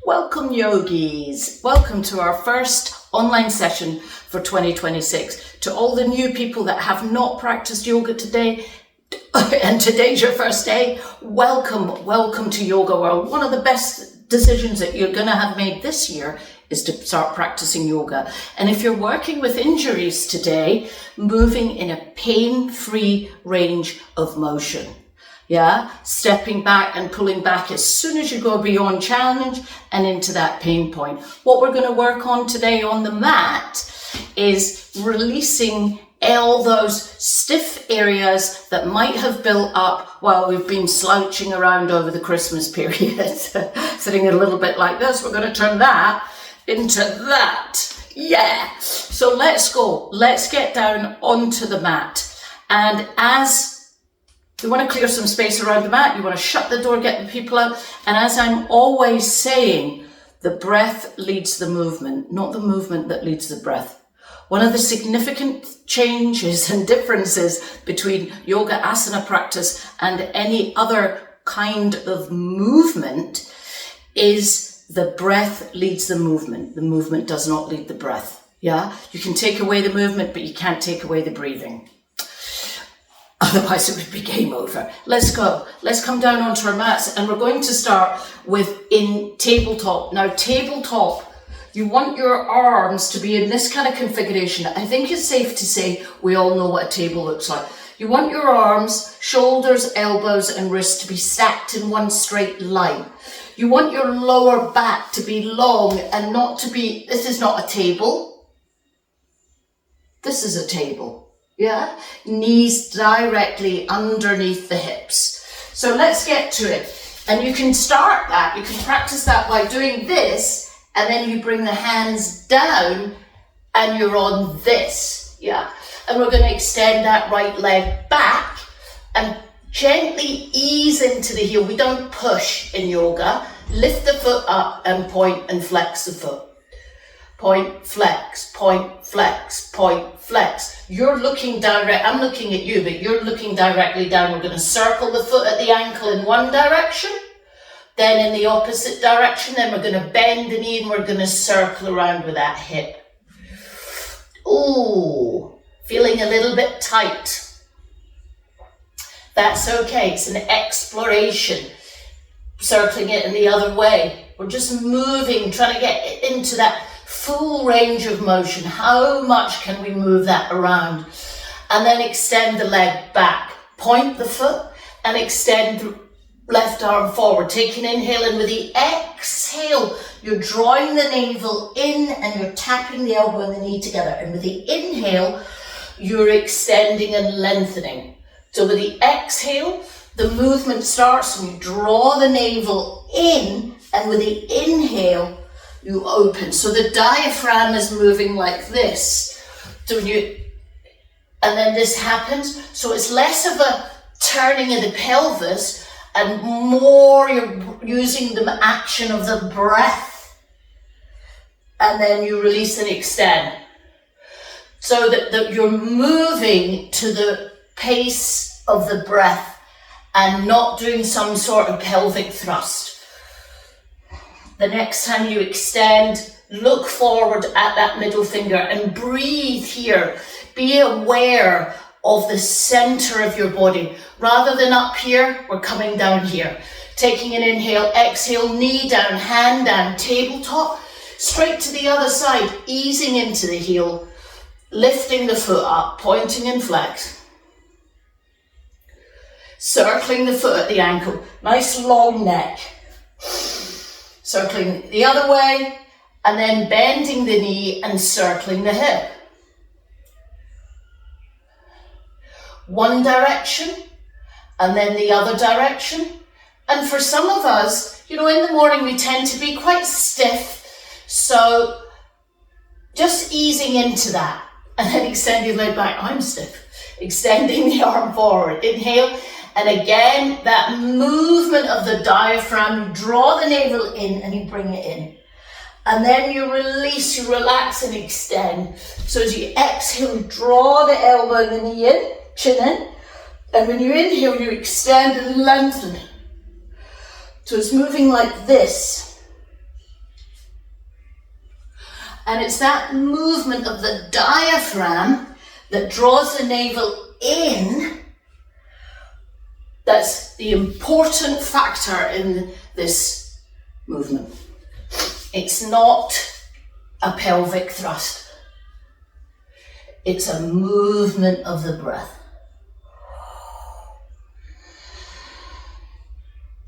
Welcome yogis, welcome to our first online session for 2026. To all the new people that have not practiced yoga today, and today's your first day, welcome to Yoga World. One of the best decisions that you're going to have made this year is to start practicing yoga. And if you're working with injuries today, moving in a pain-free range of motion. Yeah, stepping back and pulling back as soon as you go beyond challenge and into that pain point. What we're going to work on today on the mat is releasing all those stiff areas that might have built up while we've been slouching around over the Christmas period. Sitting a little bit like this, we're going to turn that into that. Yeah. So let's go. Let's get down onto the mat. And as you want to clear some space around the mat, you want to shut the door, get the people out. And as I'm always saying, the breath leads the movement, not the movement that leads the breath. One of the significant changes and differences between yoga asana practice and any other kind of movement is the breath leads the movement. The movement does not lead the breath. Yeah, you can take away the movement, but you can't take away the breathing. Otherwise it would be game over. Let's go. Let's come down onto our mats and we're going to start with in tabletop. Now tabletop, you want your arms to be in this kind of configuration. I think it's safe to say we all know what a table looks like. You want your arms, shoulders, elbows and wrists to be stacked in one straight line. You want your lower back to be long and not to be, this is not a table. This is a table. Yeah, knees directly underneath the hips. So let's get to it. And you can start that, you can practice that by doing this, and then you bring the hands down and you're on this. Yeah, and we're going to extend that right leg back and gently ease into the heel. We don't push in yoga. Lift the foot up and point and flex the foot. Point, flex, point, flex, point, flex. You're looking direct, I'm looking at you, but you're looking directly down. We're going to circle the foot at the ankle in one direction, then in the opposite direction, then we're going to bend the knee and we're going to circle around with that hip. Ooh, feeling a little bit tight. That's okay, it's an exploration. Circling it in the other way. We're just moving, trying to get into that full range of motion. How much can we move that around? And then extend the leg back. Point the foot and extend the left arm forward. Take an inhale in with the exhale. You're drawing the navel in and you're tapping the elbow and the knee together. And with the inhale, you're extending and lengthening. So with the exhale, the movement starts and you draw the navel in, and with the inhale, you open. So the diaphragm is moving like this. So and then this happens. So it's less of a turning of the pelvis and more you're using the action of the breath. And then you release and extend. So that you're moving to the pace of the breath and not doing some sort of pelvic thrust. The next time you extend, look forward at that middle finger and breathe here. Be aware of the center of your body. Rather than up here, we're coming down here. Taking an inhale, exhale, knee down, hand down, tabletop, straight to the other side, easing into the heel, lifting the foot up, pointing and flex. Circling the foot at the ankle, nice long neck. Circling the other way, and then bending the knee and circling the hip. One direction, and then the other direction. And for some of us, in the morning we tend to be quite stiff, so just easing into that, and then extending the leg back. I'm stiff. Extending the arm forward. Inhale. And again, that movement of the diaphragm, you draw the navel in and you bring it in. And then you release, you relax and extend. So as you exhale, you draw the elbow and the knee in, chin in. And when you inhale, you extend and lengthen. So it's moving like this. And it's that movement of the diaphragm that draws the navel in that's the important factor in this movement. It's not a pelvic thrust. It's a movement of the breath.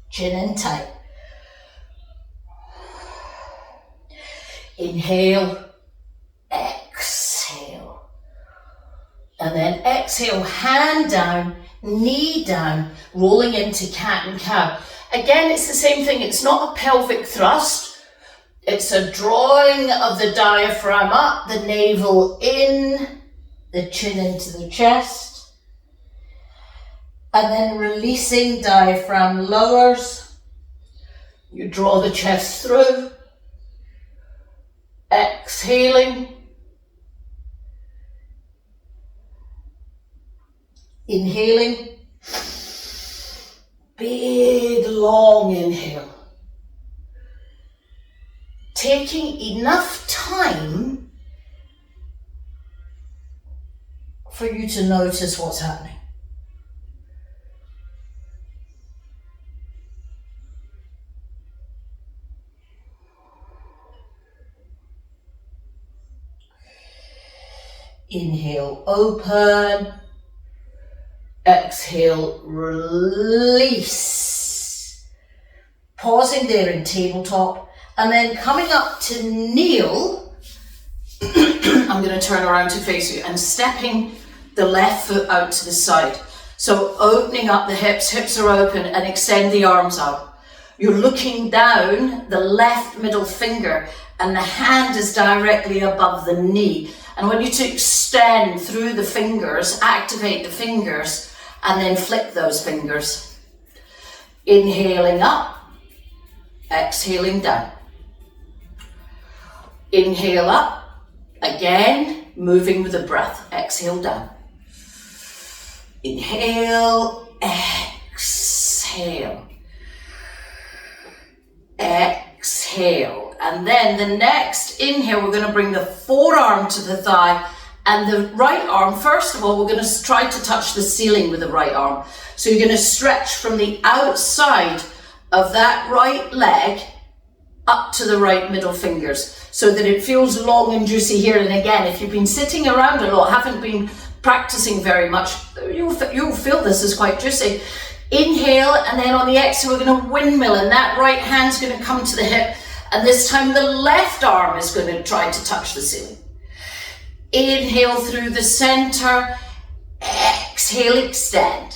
Chin in tight. Inhale, exhale. And then exhale, hand down, knee down, rolling into cat and cow. Again, it's the same thing. It's not a pelvic thrust. It's a drawing of the diaphragm up, the navel in, the chin into the chest. And then releasing, diaphragm lowers. You draw the chest through. Exhaling. Inhaling. Big, long inhale. Taking enough time for you to notice what's happening. Inhale, open. Exhale, release. Pausing there in tabletop. And then coming up to kneel, I'm going to turn around to face you and stepping the left foot out to the side. So opening up the hips are open, and extend the arms out. You're looking down the left middle finger, and the hand is directly above the knee. And I want you to extend through the fingers, activate the fingers, and then flick those fingers. Inhaling up, exhaling down. Inhale up, again, moving with the breath. Exhale down. Inhale, exhale. Exhale. And then the next inhale, we're going to bring the forearm to the thigh, and the right arm, first of all, we're going to try to touch the ceiling with the right arm. So you're going to stretch from the outside of that right leg up to the right middle fingers so that it feels long and juicy here. And again, if you've been sitting around a lot, haven't been practicing very much, you'll feel this is quite juicy. Inhale, and then on the exhale, we're going to windmill, and that right hand's going to come to the hip. And this time the left arm is going to try to touch the ceiling. Inhale through the center, exhale, extend.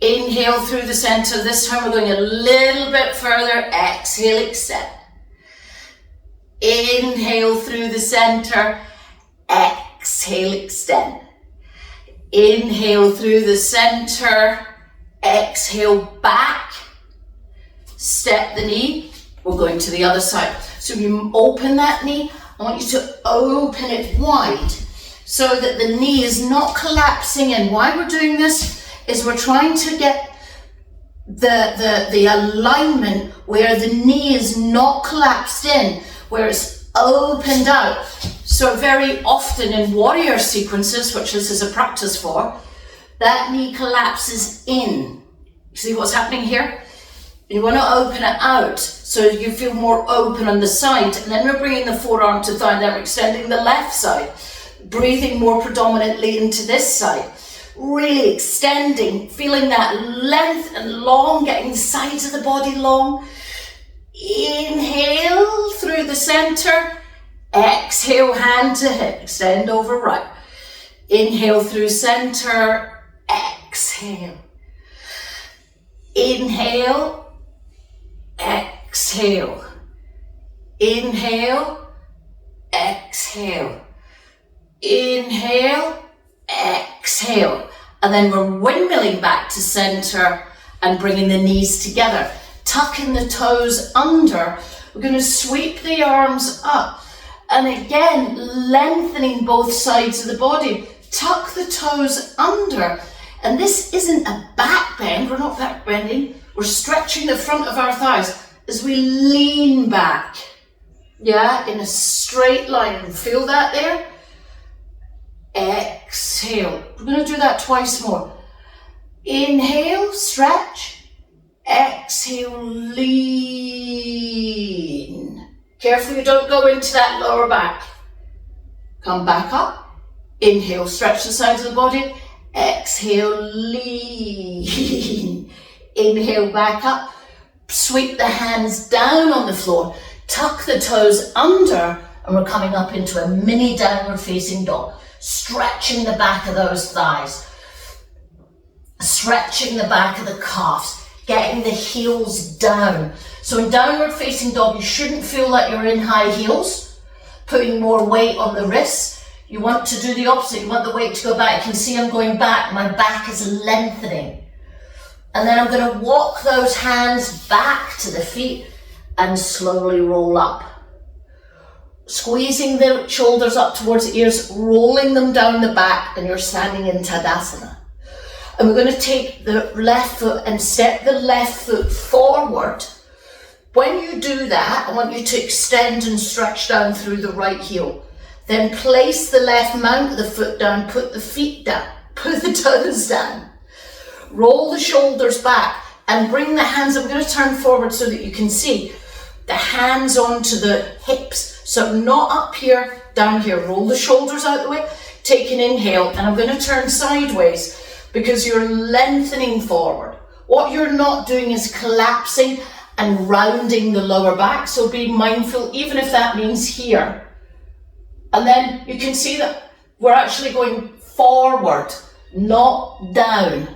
Inhale through the center, this time we're going a little bit further, exhale, extend. Inhale through the center, exhale, extend. Inhale through the center, exhale back, step the knee. We're going to the other side. So you open that knee. I want you to open it wide so that the knee is not collapsing in. Why we're doing this is we're trying to get the alignment where the knee is not collapsed in, where it's opened out. So very often in warrior sequences, which this is a practice for, that knee collapses in. See what's happening here? You want to open it out so you feel more open on the side, and then we're bringing the forearm to thigh, and then we're extending the left side, breathing more predominantly into this side, really extending, feeling that length and long, getting the sides of the body long. Inhale through the center, exhale, hand to hip, extend over right. Inhale through center, exhale. Inhale, exhale. Inhale, exhale. Inhale, exhale. And then we're windmilling back to center and bringing the knees together. Tucking the toes under. We're going to sweep the arms up. And again, lengthening both sides of the body. Tuck the toes under. And this isn't a back bend. We're not back bending. We're stretching the front of our thighs as we lean back. Yeah, in a straight line. Feel that there? Exhale. We're going to do that twice more. Inhale, stretch. Exhale, lean. Careful you don't go into that lower back. Come back up. Inhale, stretch the sides of the body. Exhale, lean. Inhale, back up. Sweep the hands down on the floor. Tuck the toes under, and we're coming up into a mini downward facing dog. Stretching the back of those thighs. Stretching the back of the calves. Getting the heels down. So in downward facing dog, you shouldn't feel like you're in high heels, putting more weight on the wrists. You want to do the opposite. You want the weight to go back. You can see I'm going back. My back is lengthening. And then I'm going to walk those hands back to the feet and slowly roll up. Squeezing the shoulders up towards the ears, rolling them down the back, and you're standing in Tadasana. And we're going to take the left foot and step the left foot forward. When you do that, I want you to extend and stretch down through the right heel. Then place the left, mount the foot down, put the feet down, put the toes down. Roll the shoulders back and bring the hands, I'm going to turn forward so that you can see the hands onto the hips. So not up here, down here. Roll the shoulders out the way, take an inhale, and I'm going to turn sideways because you're lengthening forward. What you're not doing is collapsing and rounding the lower back, so be mindful, even if that means here. And then you can see that we're actually going forward, not down.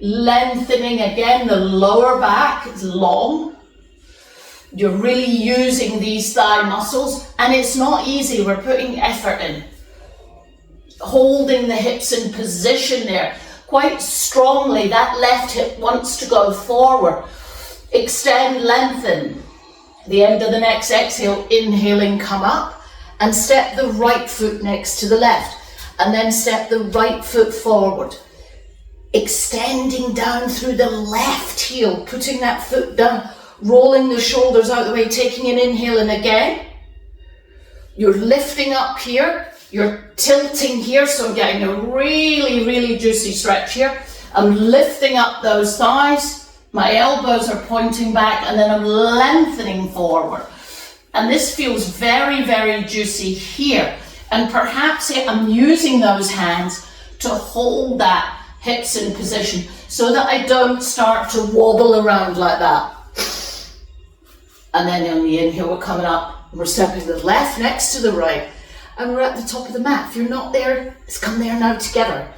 Lengthening again, the lower back is long. You're really using these thigh muscles, and it's not easy. We're putting effort in. Holding the hips in position there quite strongly. That left hip wants to go forward. Extend, lengthen. The end of the next exhale, inhaling, come up, and step the right foot next to the left, and then step the right foot forward. Extending down through the left heel, putting that foot down, rolling the shoulders out the way, taking an inhale, and again. You're lifting up here, you're tilting here, so I'm getting a really, really juicy stretch here. I'm lifting up those thighs, my elbows are pointing back, and then I'm lengthening forward. And this feels very, very juicy here. And perhaps I'm using those hands to hold that hips in position so that I don't start to wobble around like that. And then on the inhale, we're coming up, we're stepping the left next to the right, and we're at the top of the mat. If you're not there, let's come there now together.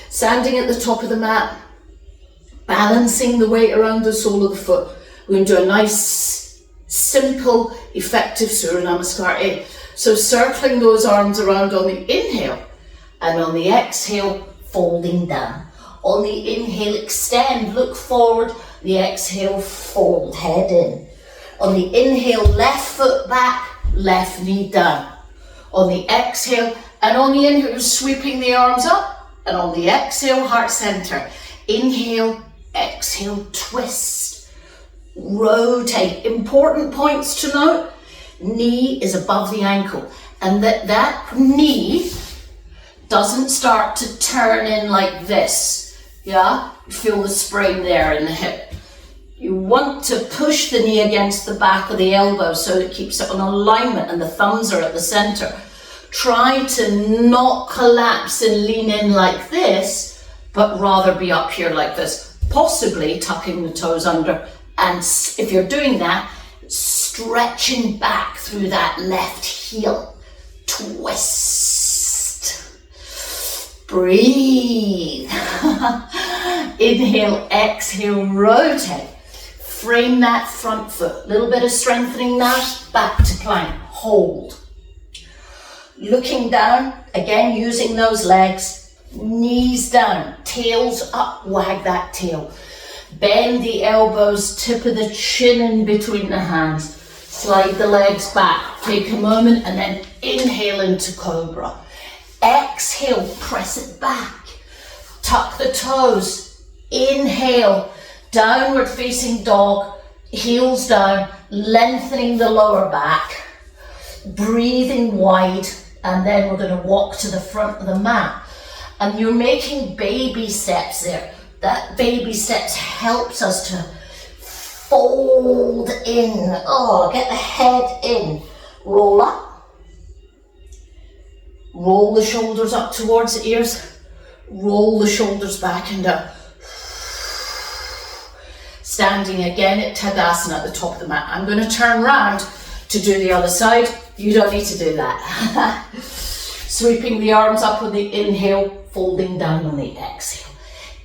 Standing at the top of the mat, balancing the weight around the sole of the foot. We're going to do a nice, simple, effective Surya Namaskar A. So circling those arms around on the inhale, and on the exhale, folding down. On the inhale, extend, look forward. The exhale, fold, head in. On the inhale, left foot back, left knee down. On the exhale, and on the inhale, sweeping the arms up, and on the exhale, heart center. Inhale, exhale, twist, rotate. Important points to note, knee is above the ankle, and that knee doesn't start to turn in like this. Yeah, you feel the spring there in the hip. You want to push the knee against the back of the elbow so it keeps it on alignment and the thumbs are at the center. Try to not collapse and lean in like this, but rather be up here like this, possibly tucking the toes under. And if you're doing that, stretching back through that left heel. Twist. Breathe. Inhale, exhale, rotate. Frame that front foot. Little bit of strengthening now. Back to plank. Hold. Looking down, again using those legs. Knees down, tails up, wag that tail. Bend the elbows, tip of the chin in between the hands. Slide the legs back. Take a moment and then inhale into cobra. Exhale, press it back. Tuck the toes. Inhale, downward facing dog, heels down, lengthening the lower back. breathing wide, and then we're going to walk to the front of the mat. And you're making baby steps there. That baby steps helps us to fold in. Oh, get the head in. Roll up. Roll the shoulders up towards the ears. Roll the shoulders back and down. Standing again at Tadasana at the top of the mat. I'm going to turn around to do the other side. You don't need to do that. Sweeping the arms up on the inhale, folding down on the exhale.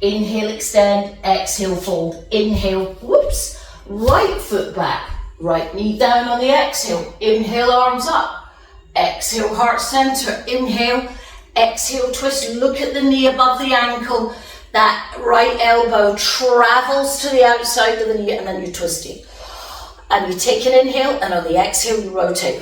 Inhale, extend, exhale, fold. Inhale, whoops, right foot back, right knee down on the exhale. Inhale, arms up. Exhale, heart center. Inhale, exhale, twist. Look at the knee above the ankle. That right elbow travels to the outside of the knee, and then you twist it. And you take an inhale, and on the exhale, you rotate.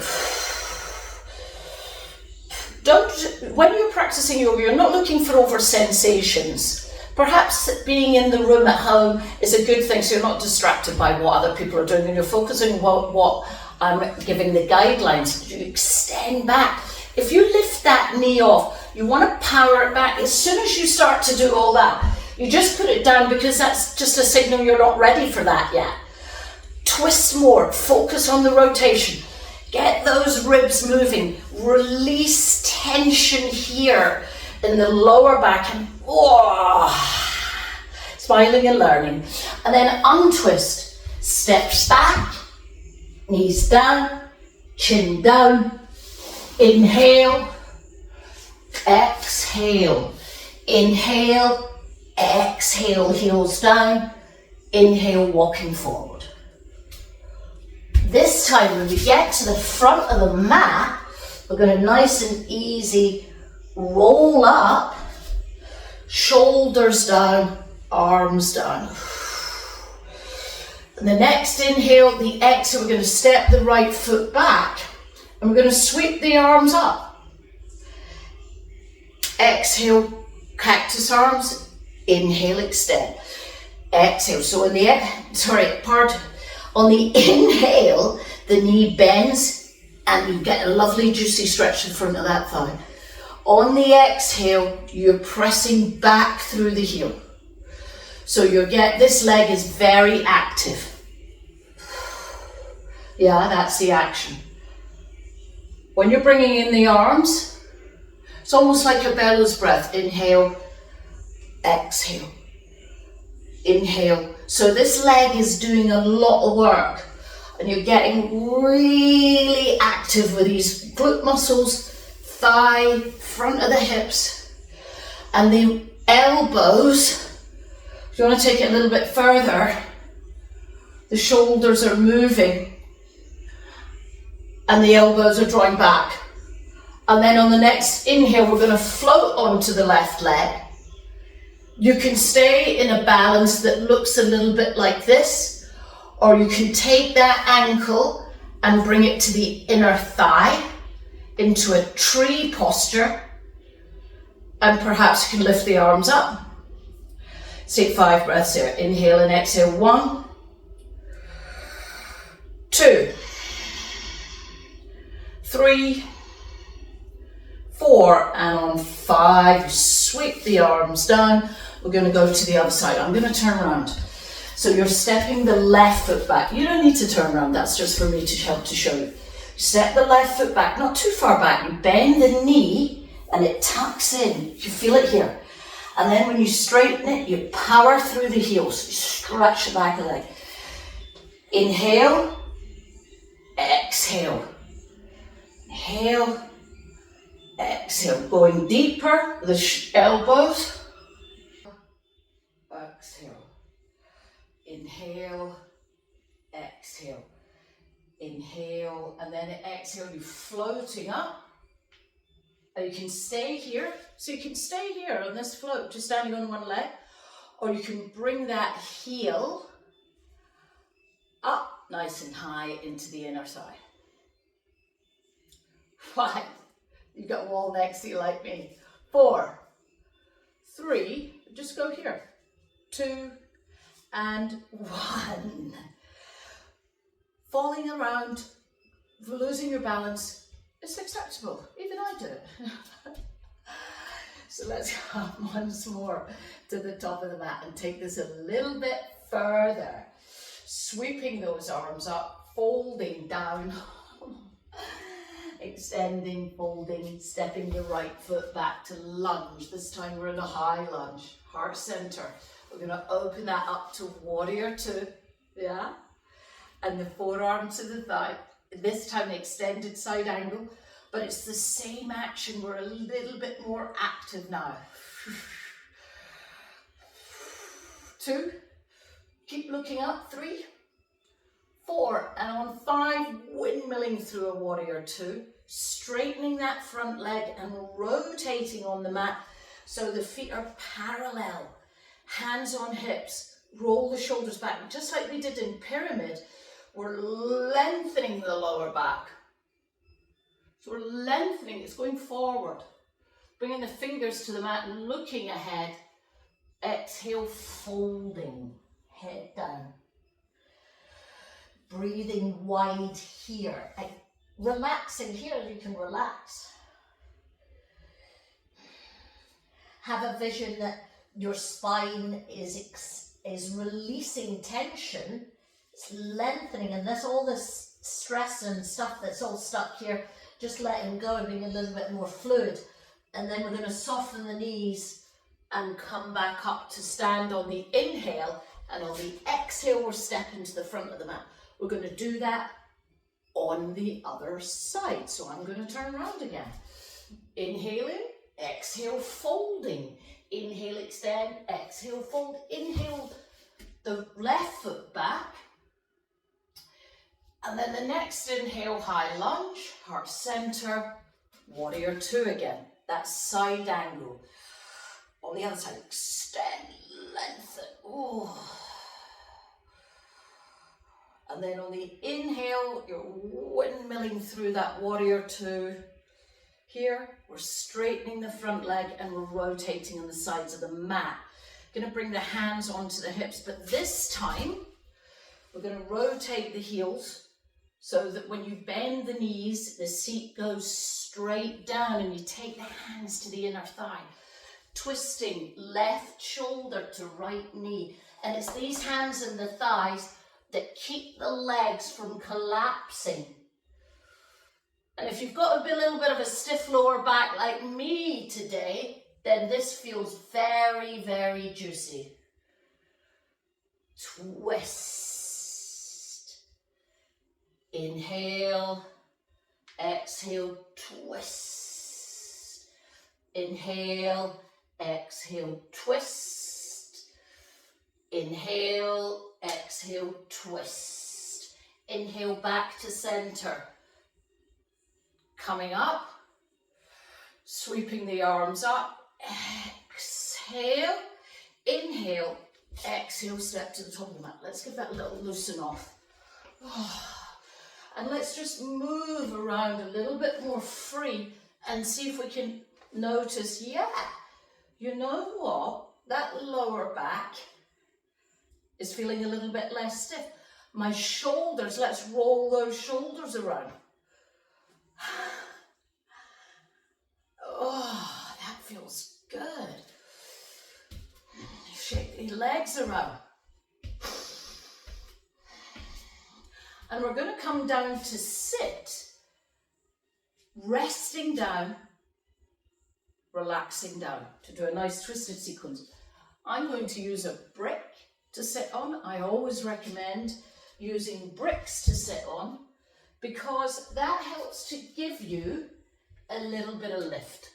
When you're practicing yoga, you're not looking for over sensations. Perhaps being in the room at home is a good thing, so you're not distracted by what other people are doing, and you're focusing on what I'm giving the guidelines. You extend back. If you lift that knee off, you want to power it back. As soon as you start to do all that, you just put it down, because that's just a signal you're not ready for that yet. Twist more, focus on the rotation. Get those ribs moving. Release tension here in the lower back, and smiling and learning. And then untwist. Steps back, knees down, chin down. Inhale, exhale. Inhale, exhale, heels down. Inhale, walking forward. This time, when we get to the front of the mat, we're going to nice and easy roll up, shoulders down, arms down. And the next inhale, the exhale, we're going to step the right foot back, and we're going to sweep the arms up. Exhale, cactus arms. Inhale, extend. Exhale. So on the on the inhale, the knee bends, and you get a lovely juicy stretch in front of that thigh. On the exhale, you're pressing back through the heel. So this leg is very active. Yeah, that's the action. When you're bringing in the arms, it's almost like a bellows breath. Inhale, exhale, inhale. So this leg is doing a lot of work, and you're getting really active with these glute muscles, thigh, front of the hips, and the elbows. If you want to take it a little bit further, the shoulders are moving and the elbows are drawing back. And then on the next inhale, we're going to float onto the left leg. You can stay in a balance that looks a little bit like this, or you can take that ankle and bring it to the inner thigh into a tree posture, and perhaps you can lift the arms up. Take 5 breaths here. Inhale and exhale. 1, 2, 3, 4, and on 5, sweep the arms down. We're going to go to the other side. I'm going to turn around. So you're stepping the left foot back. You don't need to turn around. That's just for me to help to show you. Step the left foot back, not too far back. You bend the knee and it tucks in. You feel it here. And then when you straighten it, you power through the heels. You stretch the back of the leg. Inhale, exhale. Inhale, exhale. Going deeper with the elbows. Exhale. Inhale, exhale. Inhale, and then exhale, you're floating up. And you can stay here. So you can stay here on this float, just standing on one leg, or you can bring that heel up nice and high into the inner thigh. 5, you've got a wall next to you like me. 4, 3, just go here. 2, and 1. Falling around, losing your balance, It's acceptable. Even I do it. So let's come once more to the top of the mat and take this a little bit further. Sweeping those arms up, folding down, extending, folding, stepping the right foot back to lunge. This time we're in a high lunge, heart center. We're going to open that up to warrior two, yeah? And the forearm to the thigh. This time extended side angle, but it's the same action. We're a little bit more active now. 2, keep looking up, 3, 4, and on 5, windmilling through a warrior two, straightening that front leg and rotating on the mat so the feet are parallel, hands on hips, roll the shoulders back, just like we did in pyramid. We're lengthening the lower back. So we're lengthening, it's going forward, bringing the fingers to the mat and looking ahead. Exhale, folding, head down. Breathing wide here. Relaxing here, you can relax. Have a vision that your spine is releasing tension. It's lengthening, and that's all this stress and stuff that's all stuck here, just letting go and being a little bit more fluid. And then we're going to soften the knees and come back up to stand on the inhale, and on the exhale we're stepping to the front of the mat. We're going to do that on the other side. So I'm going to turn around again. Inhaling, exhale, folding. Inhale, extend, exhale, fold. Inhale the left foot back. And then the next inhale, high lunge, heart center, warrior two again. That's side angle. On the other side, extend, lengthen. Ooh. And then on the inhale, you're windmilling through that warrior two. Here, we're straightening the front leg and we're rotating on the sides of the mat. Gonna bring the hands onto the hips, but this time, we're gonna rotate the heels so that when you bend the knees, the seat goes straight down and you take the hands to the inner thigh. Twisting left shoulder to right knee. And it's these hands and the thighs that keep the legs from collapsing. And if you've got a little bit of a stiff lower back like me today, then this feels very, very juicy. Twist. Inhale, exhale, twist. Inhale, exhale, twist. Inhale, exhale, twist. Inhale back to center. Coming up, sweeping the arms up. Exhale, inhale, exhale, step to the top of the mat. Let's give that a little loosen off. And let's just move around a little bit more free and see if we can notice, yeah, you know what? That lower back is feeling a little bit less stiff. My shoulders, let's roll those shoulders around. Oh, that feels good. Shake the legs around. And we're going to come down to sit, resting down, relaxing down, to do a nice twisted sequence. I'm going to use a brick to sit on. I always recommend using bricks to sit on because that helps to give you a little bit of lift.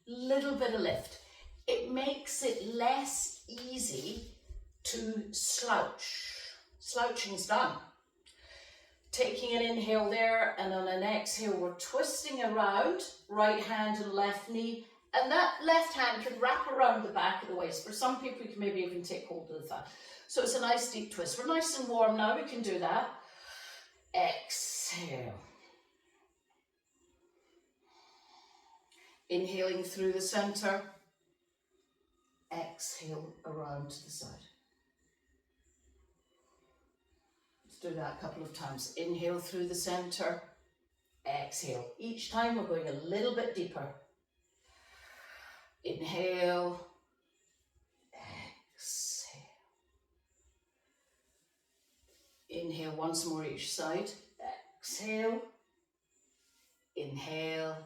Little bit of lift. It makes it less easy to slouch. Slouching's done. Taking an inhale there, and on an exhale we're twisting around, right hand and left knee, and that left hand can wrap around the back of the waist. For some people you can maybe even take hold of the thigh. So it's a nice deep twist. We're nice and warm now, we can do that. Exhale. Inhaling through the center. Exhale around to the side. Let's do that a couple of times. Inhale through the center. exhale. Each time we're going a little bit deeper. Inhale, exhale. Inhale once more each side. Exhale, inhale,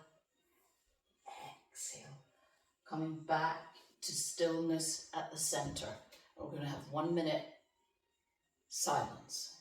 exhale. Coming back to stillness at the center. We're going to have 1 minute silence.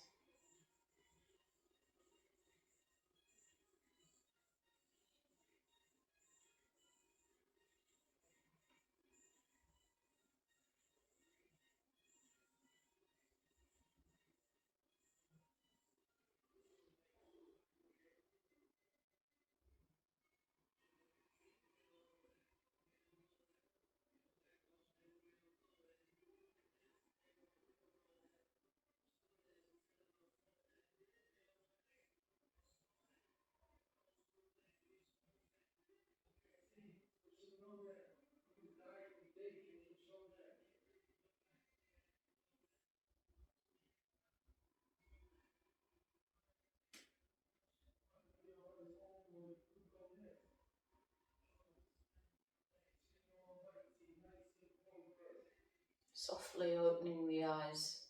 Softly opening the eyes.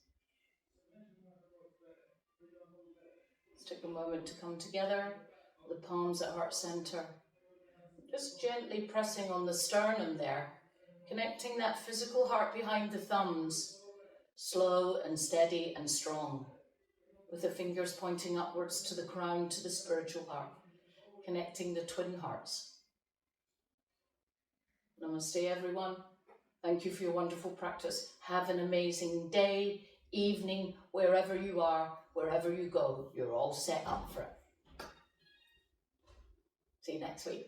Let's take a moment to come together, the palms at heart center. Just gently pressing on the sternum there, connecting that physical heart behind the thumbs, slow and steady and strong, with the fingers pointing upwards to the crown, to the spiritual heart, connecting the twin hearts. Namaste, everyone. Thank you for your wonderful practice. Have an amazing day, evening, wherever you are, wherever you go. You're all set up for it. See you next week.